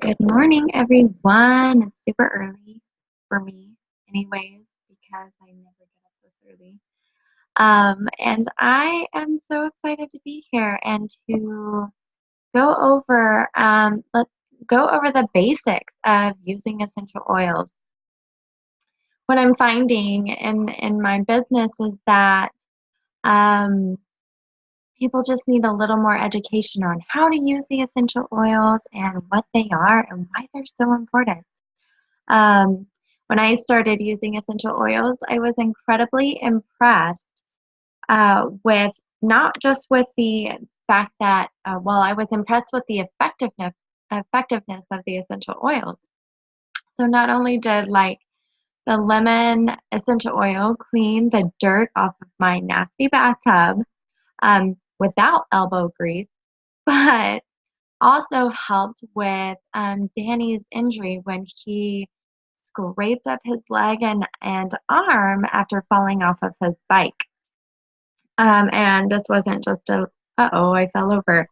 Good morning, everyone. It's super early for me, anyways, because I never get up this early. And I am so excited to be here and to let's go over the basics of using essential oils. What I'm finding in my business is that um, people just need a little more education on how to use the essential oils and what they are and why they're so important. Um, when I started using essential oils, I was incredibly impressed with not just with the fact that, I was impressed with the effectiveness of the essential oils. So not only did like the lemon essential oil clean the dirt off of my nasty bathtub without elbow grease, but also helped with Danny's injury when he scraped up his leg and arm after falling off of his bike. And this wasn't just I fell over.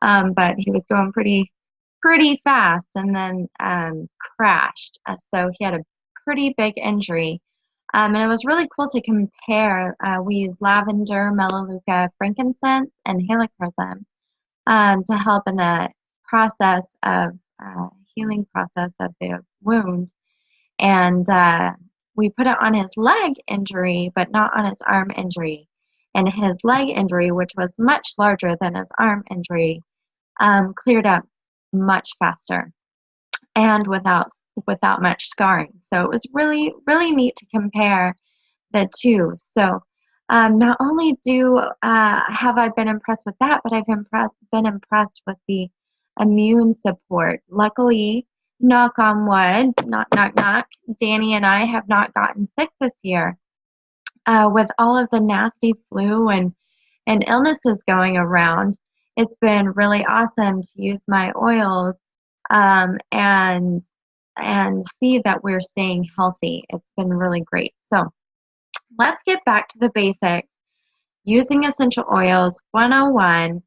But he was going pretty fast and then crashed. So he had a pretty big injury. And it was really cool to compare. We used lavender, melaleuca, frankincense, and helichrysum to help in the process of healing process of the wound. And we put it on his leg injury, but not on his arm injury. And his leg injury, which was much larger than his arm injury, cleared up much faster and without much scarring. So it was really neat to compare the two. So not only have I been impressed with that, but I've been impressed with the immune support. Luckily, knock on wood, knock, Danny and I have not gotten sick this year. With all of the nasty flu and illnesses going around, it's been really awesome to use my oils and see that we're staying healthy. It's been really great. So let's get back to the basics. Using essential oils 101.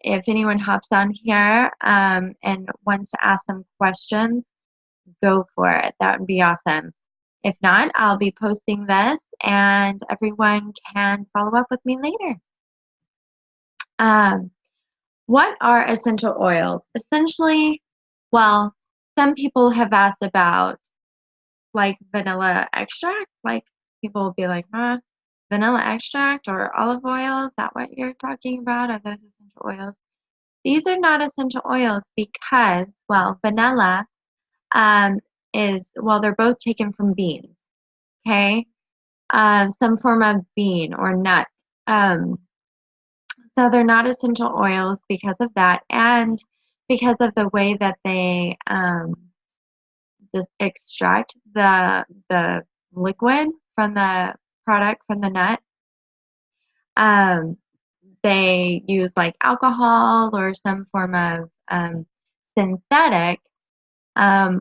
If anyone hops on here and wants to ask some questions, go for it. That would be awesome. If not, I'll be posting this and everyone can follow up with me later. What are essential oils? Essentially, well, some people have asked about like vanilla extract. Like people will be like, vanilla extract or olive oil? Is that what you're talking about? Are those essential oils? These are not essential oils because, vanilla they're both taken from beans, okay? Some form of bean or nut. So they're not essential oils because of that and because of the way that they just extract the liquid from the product from the nut. They use like alcohol or some form of synthetic,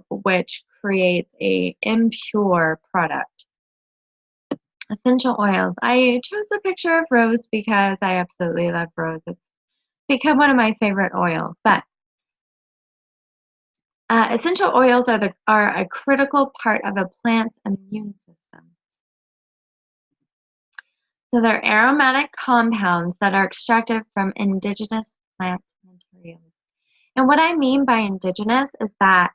which creates a impure product. Essential oils. I chose the picture of rose because I absolutely love rose. It's become one of my favorite oils. But essential oils are a critical part of a plant's immune system. So they're aromatic compounds that are extracted from indigenous plant materials. And what I mean by indigenous is that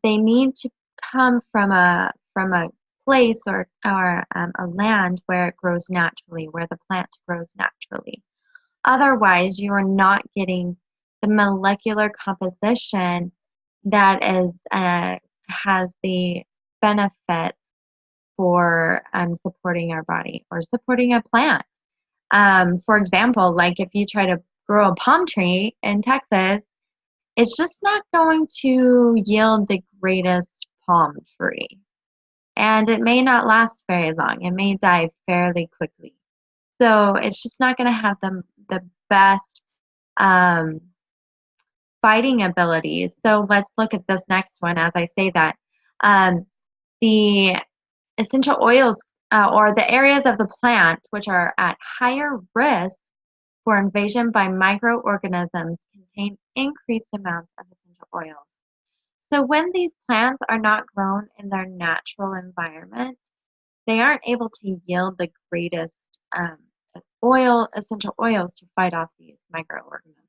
they need to come from a place or a land where it grows naturally, where the plant grows naturally. Otherwise, you are not getting the molecular composition that has the benefits for supporting our body or supporting a plant. For example, like if you try to grow a palm tree in Texas, it's just not going to yield the greatest palm tree. And it may not last very long. It may die fairly quickly. So it's just not going to have the best fighting abilities. So let's look at this next one as I say that. The essential oils or the areas of the plant which are at higher risk for invasion by microorganisms contain increased amounts of essential oils. So when these plants are not grown in their natural environment, they aren't able to yield the greatest um, essential oils to fight off these microorganisms.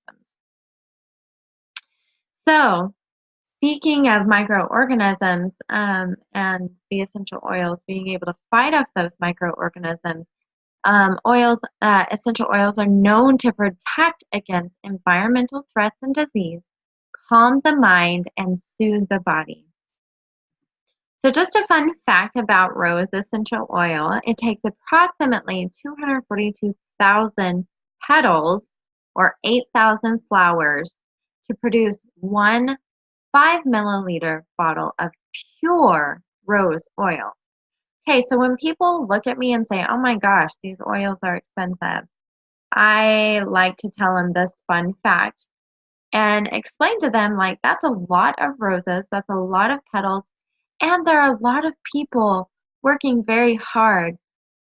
So, speaking of microorganisms and the essential oils being able to fight off those microorganisms, essential oils are known to protect against environmental threats and disease, calm the mind, and soothe the body. So just a fun fact about rose essential oil, it takes approximately 242,000 petals or 8,000 flowers to produce one 5 milliliter bottle of pure rose oil. Okay, so when people look at me and say, oh my gosh, these oils are expensive, I like to tell them this fun fact and explain to them like that's a lot of roses, that's a lot of petals, and there are a lot of people working very hard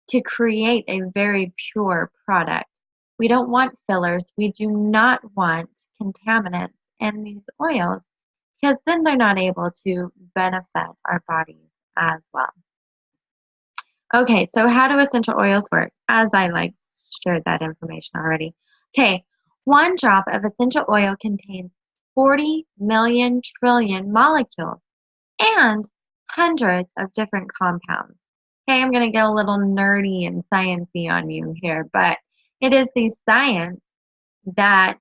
to create a very pure product. We don't want fillers. We do not want contaminants in these oils because then they're not able to benefit our bodies as well. Okay, so how do essential oils work? As I shared that information already. Okay, one drop of essential oil contains 40 million trillion molecules and hundreds of different compounds. Okay, I'm going to get a little nerdy and sciencey on you here, but it is the science that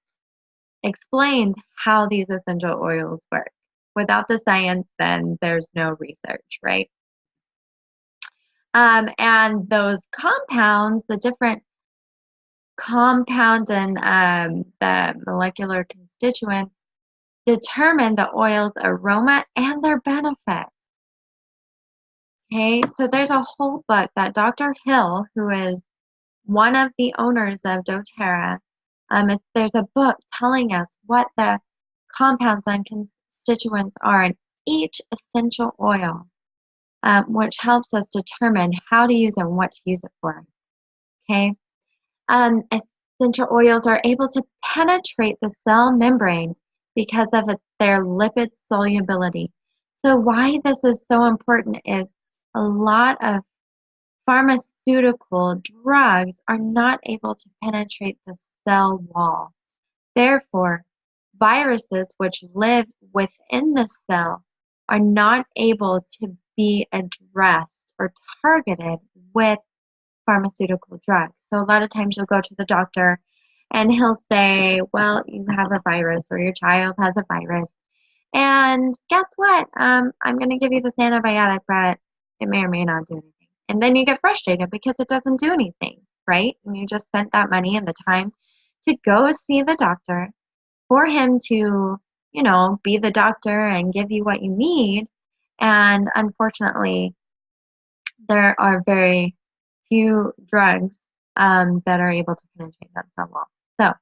explains how these essential oils work. Without the science, then there's no research, right? And those compounds, the different compounds and the molecular constituents determine the oil's aroma and their benefits. Okay, so there's a whole book that Dr. Hill, who is one of the owners of doTERRA, there's a book telling us what the compounds and constituents are in each essential oil, which helps us determine how to use it and what to use it for. Okay, essential oils are able to penetrate the cell membrane because of their lipid solubility. So why this is so important is a lot of pharmaceutical drugs are not able to penetrate the cell wall. Therefore, viruses which live within the cell are not able to be addressed or targeted with pharmaceutical drugs. So a lot of times you'll go to the doctor and he'll say, well, you have a virus or your child has a virus. And guess what? I'm going to give you this antibiotic, but it may or may not do anything. And then you get frustrated because it doesn't do anything, right? And you just spent that money and the time to go see the doctor for him to, be the doctor and give you what you need. And unfortunately, there are very few drugs that are able to penetrate that cell wall. So,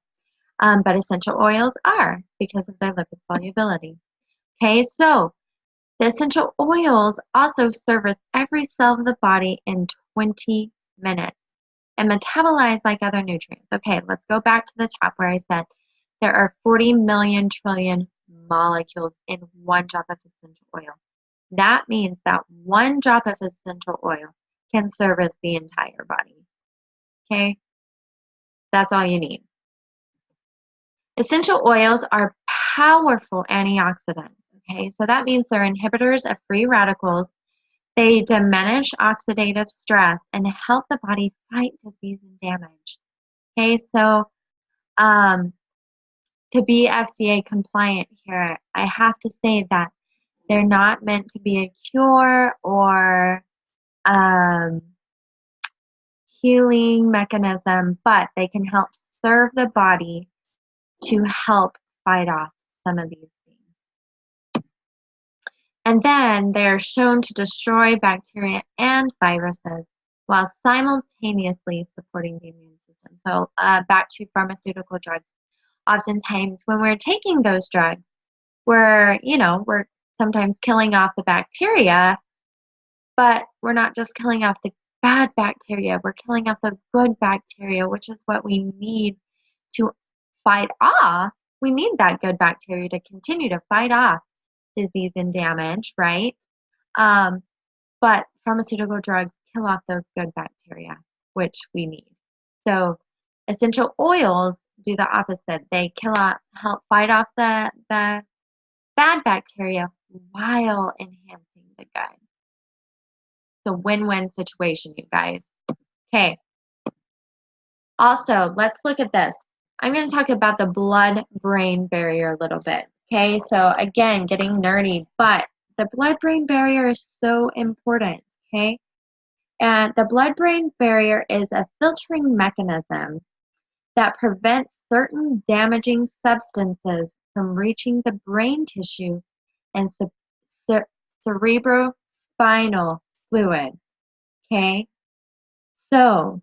but essential oils are because of their lipid solubility. Okay, so the essential oils also service every cell of the body in 20 minutes and metabolize like other nutrients. Okay, let's go back to the top where I said there are 40 million trillion molecules in one drop of essential oil. That means that one drop of essential oil can service the entire body. Okay, that's all you need. Essential oils are powerful antioxidants. Okay, so that means they're inhibitors of free radicals. They diminish oxidative stress and help the body fight disease and damage. Okay, so to be FDA compliant here, I have to say that they're not meant to be a cure or healing mechanism, but they can help serve the body to help fight off some of these things. And then they're shown to destroy bacteria and viruses while simultaneously supporting the immune system. So back to pharmaceutical drugs. Oftentimes when we're taking those drugs, we're sometimes killing off the bacteria, but we're not just killing off the bad bacteria, we're killing off the good bacteria, which is what we need to fight off we need that good bacteria to continue to fight off disease and damage, right? Um, but pharmaceutical drugs kill off those good bacteria, which we need. So essential oils do the opposite. They help fight off the bad bacteria while enhancing the good. It's a win-win situation, you guys. Okay. Also, let's look at this. I'm going to talk about the blood-brain barrier a little bit. Okay, so again, getting nerdy, but the blood-brain barrier is so important. Okay, and the blood-brain barrier is a filtering mechanism that prevents certain damaging substances from reaching the brain tissue and cerebrospinal fluid. Okay, so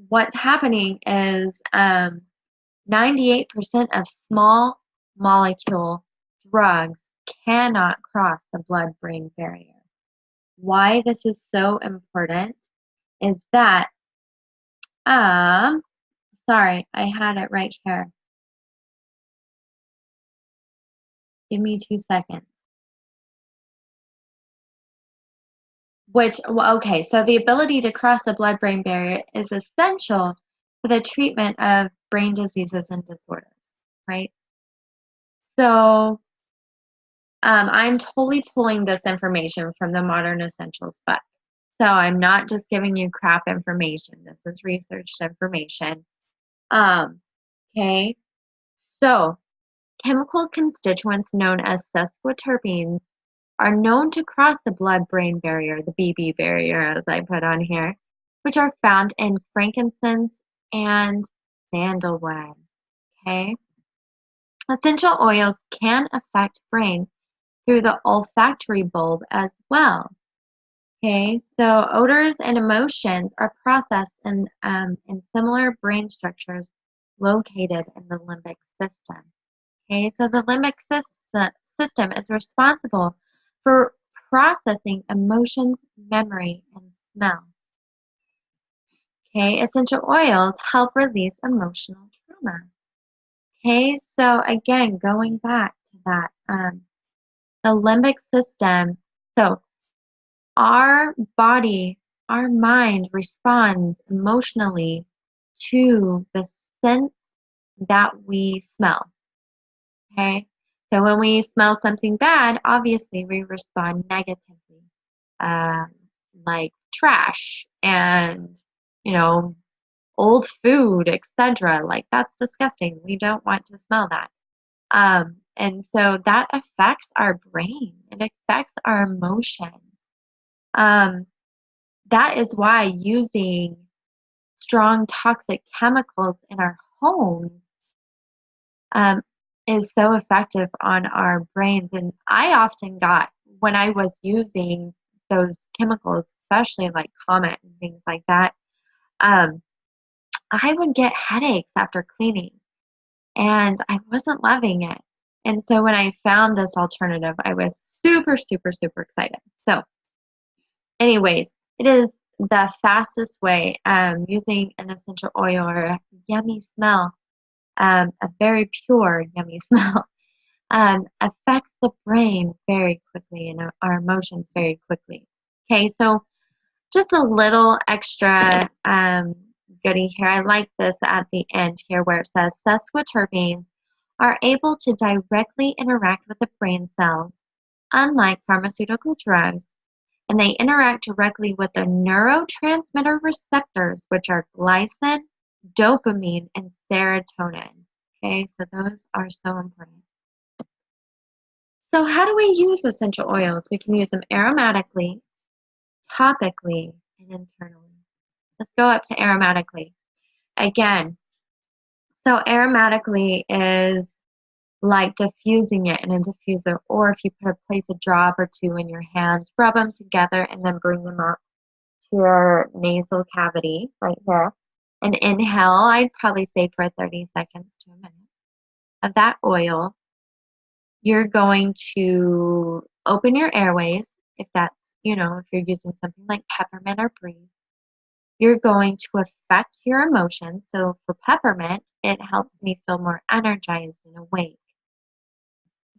what's happening is 98% of small molecule drugs cannot cross the blood-brain barrier. Why this is so important is that, sorry, I had it right here. Give me 2 seconds. Okay, so the ability to cross the blood-brain barrier is essential for the treatment of brain diseases and disorders, right? So I'm totally pulling this information from the Modern Essentials book. So I'm not just giving you crap information. This is researched information. Okay, so chemical constituents known as sesquiterpenes are known to cross the blood-brain barrier, the BB barrier as I put on here, which are found in frankincense and sandalwood. Okay, essential oils can affect brain through the olfactory bulb as well. Okay, so odors and emotions are processed in similar brain structures located in the limbic system. Okay, so the limbic system is responsible for processing emotions, memory, and smell. Okay, essential oils help release emotional trauma. Okay, so again, going back to that, the limbic system. So our body, our mind responds emotionally to the scent that we smell. Okay, so when we smell something bad, obviously we respond negatively, um, like trash and, you know, old food, etc. Like that's disgusting. We don't want to smell that. And so that affects our brain. It affects our emotions. Um, that is why using strong toxic chemicals in our homes um, is so effective on our brains. And I often got, when I was using those chemicals, especially like Comet and things like that, um, I would get headaches after cleaning, and I wasn't loving it. And so when I found this alternative, I was super, super, super excited. So anyways, it is the fastest way using an essential oil or a yummy smell, a very pure yummy smell, affects the brain very quickly and our emotions very quickly. Okay, so just a little extra goodie here. I like this at the end here where it says sesquiterpenes are able to directly interact with the brain cells, unlike pharmaceutical drugs, and they interact directly with the neurotransmitter receptors, which are glycine, dopamine, and serotonin. Okay, so those are so important. So how do we use essential oils? We can use them aromatically, topically, and internally. Let's go up to aromatically. Again, so aromatically is like diffusing it in a diffuser, or if you place a drop or two in your hands, rub them together and then bring them up to your nasal cavity right here. And inhale, I'd probably say for 30 seconds to a minute of that oil. You're going to open your airways if that's, if you're using something like peppermint or breeze. you're going to affect your emotions. So for peppermint, it helps me feel more energized and awake.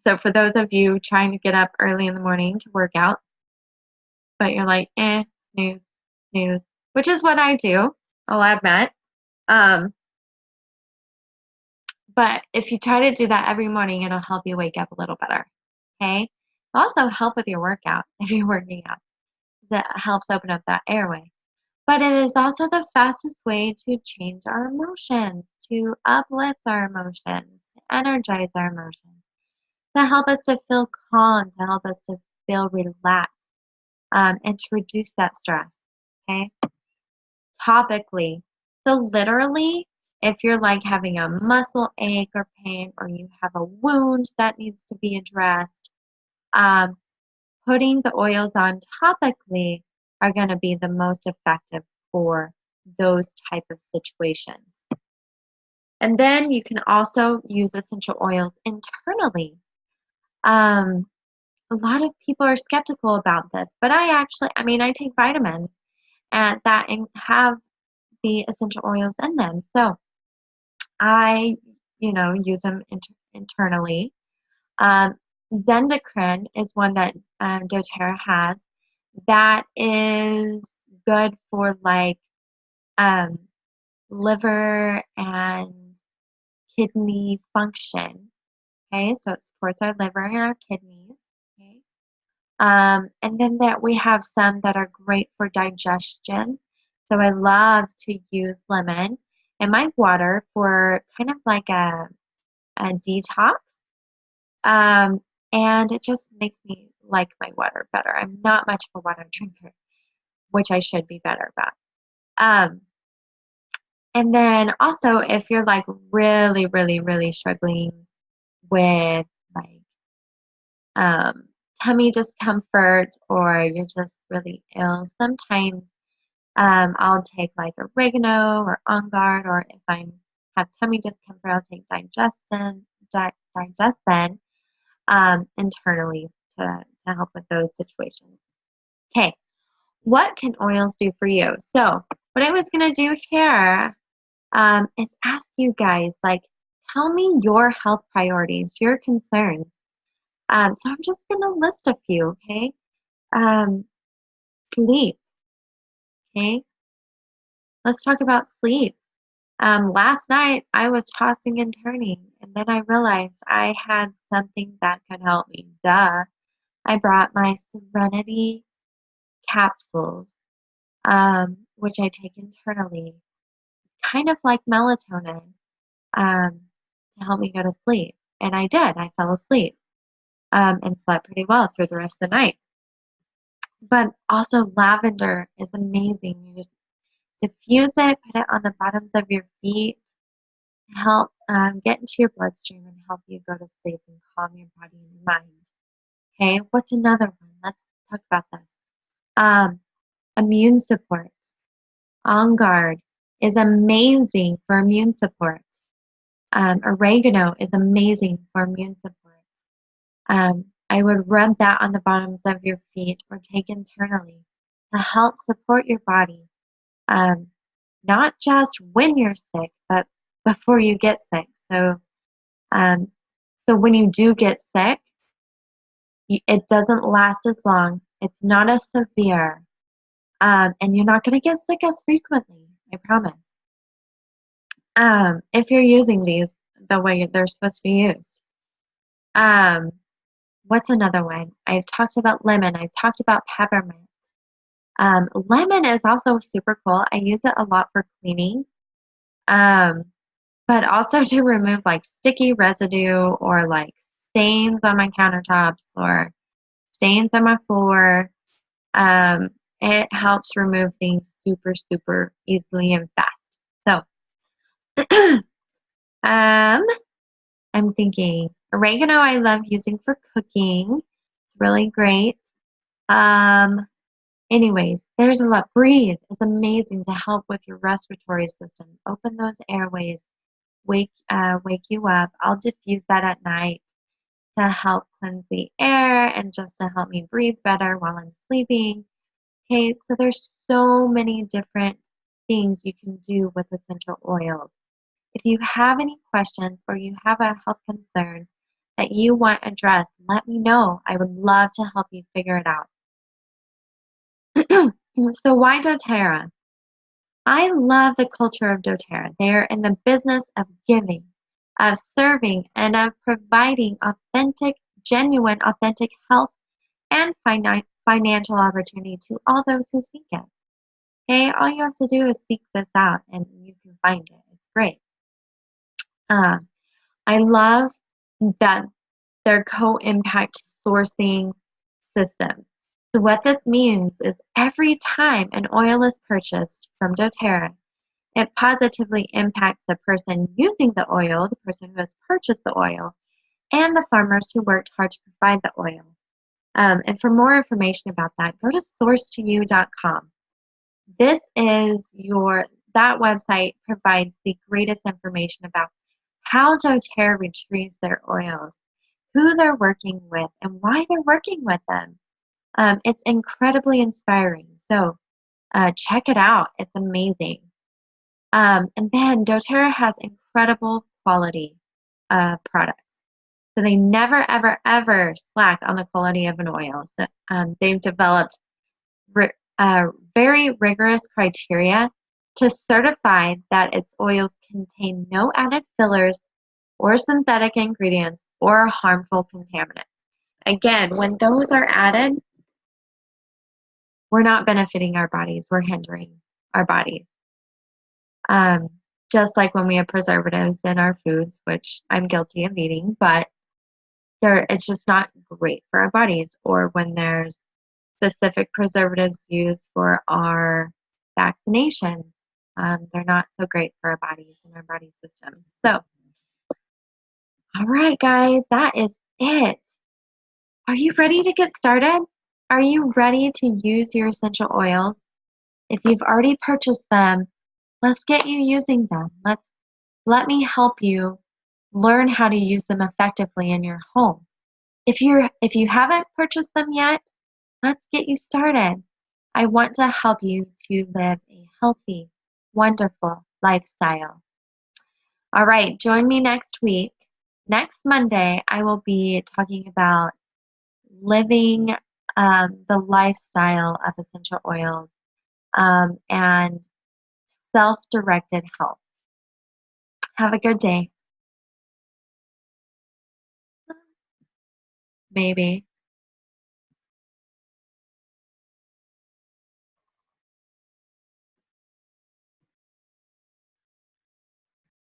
So for those of you trying to get up early in the morning to work out, but you're like, snooze, snooze, which is what I do, I'll admit. Um, but if you try to do that every morning, it'll help you wake up a little better. Okay? It'll also help with your workout if you're working out. That helps open up that airway. But it is also the fastest way to change our emotions, to uplift our emotions, to energize our emotions, to help us to feel calm, to help us to feel relaxed, and to reduce that stress. Okay? Topically. So literally, if you're like having a muscle ache or pain, or you have a wound that needs to be addressed, um, putting the oils on topically are going to be the most effective for those type of situations. And then you can also use essential oils internally. A lot of people are skeptical about this, but I take vitamins and that have the essential oils in them. So I, use them internally. Um, Zendocrine is one that doTERRA has that is good for like um, liver and kidney function. Okay, so it supports our liver and our kidneys. Okay, and then that we have some that are great for digestion. So I love to use lemon in my water for kind of like a detox. Um, and it just makes me like my water better. I'm not much of a water drinker, which I should be better about. Um, and then also, if you're like really, really, really struggling with like um, tummy discomfort, or you're just really ill, sometimes I'll take like oregano or on guard, or if I have tummy discomfort, I'll take digestin internally to help with those situations. Okay, what can oils do for you? So what I was going to do here is ask you guys, like, tell me your health priorities, your concerns. So I'm just going to list a few, okay? Sleep, okay? Let's talk about sleep. Last night I was tossing and turning, and then I realized I had something that could help me. Duh. I brought my Serenity capsules, which I take internally, kind of like melatonin, um, to help me go to sleep. And I did. I fell asleep and slept pretty well through the rest of the night. But also, lavender is amazing. You just diffuse it, put it on the bottoms of your feet, help get into your bloodstream and help you go to sleep and calm your body and your mind. Okay, what's another one? Let's talk about this. Immune support. On Guard is amazing for immune support. Oregano is amazing for immune support. I would rub that on the bottoms of your feet or take internally to help support your body. Not just when you're sick, but before you get sick. Um, so when you do get sick, it doesn't last as long. It's not as severe. And you're not going to get sick as frequently, I promise. If you're using these the way they're supposed to be used. What's another one? I've talked about lemon. I've talked about peppermint. Lemon is also super cool. I use it a lot for cleaning, but also to remove like sticky residue or like stains on my countertops or stains on my floor. It helps remove things super, super easily and fast. So, I'm thinking oregano I love using for cooking. It's really great. Anyways, there's a lot. Breathe is amazing to help with your respiratory system. Open those airways, wake you up. I'll diffuse that at night to help cleanse the air and just to help me breathe better while I'm sleeping. Okay, so there's so many different things you can do with essential oils. If you have any questions or you have a health concern that you want addressed, let me know. I would love to help you figure it out. So why doTERRA? I love the culture of doTERRA. They're in the business of giving, of serving, and of providing authentic, genuine, authentic health and financial opportunity to all those who seek it. Okay, all you have to do is seek this out and you can find it. It's great. Uh, I love that their co-impact sourcing system. So what this means is every time an oil is purchased from doTERRA, it positively impacts the person using the oil, the person who has purchased the oil, and the farmers who worked hard to provide the oil. And for more information about that, go to source2you.com. That website provides the greatest information about how doTERRA retrieves their oils, who they're working with, and why they're working with them. It's incredibly inspiring. So check it out. It's amazing. And then doTERRA has incredible quality products. So they never, ever, ever slack on the quality of an oil. So they've developed very rigorous criteria to certify that its oils contain no added fillers or synthetic ingredients or harmful contaminants. Again, when those are added, we're not benefiting our bodies, we're hindering our bodies. Just like when we have preservatives in our foods, which I'm guilty of eating, but it's just not great for our bodies. Or when there's specific preservatives used for our vaccinations, they're not so great for our bodies and our body systems. So, all right, guys, that is it. Are you ready to get started? Are you ready to use your essential oils? If you've already purchased them, let's get you using them. Let me help you learn how to use them effectively in your home. If you haven't purchased them yet, let's get you started. I want to help you to live a healthy, wonderful lifestyle. All right, join me next week. Next Monday, I will be talking about living the lifestyle of essential oils and self-directed health. Have a good day. Maybe.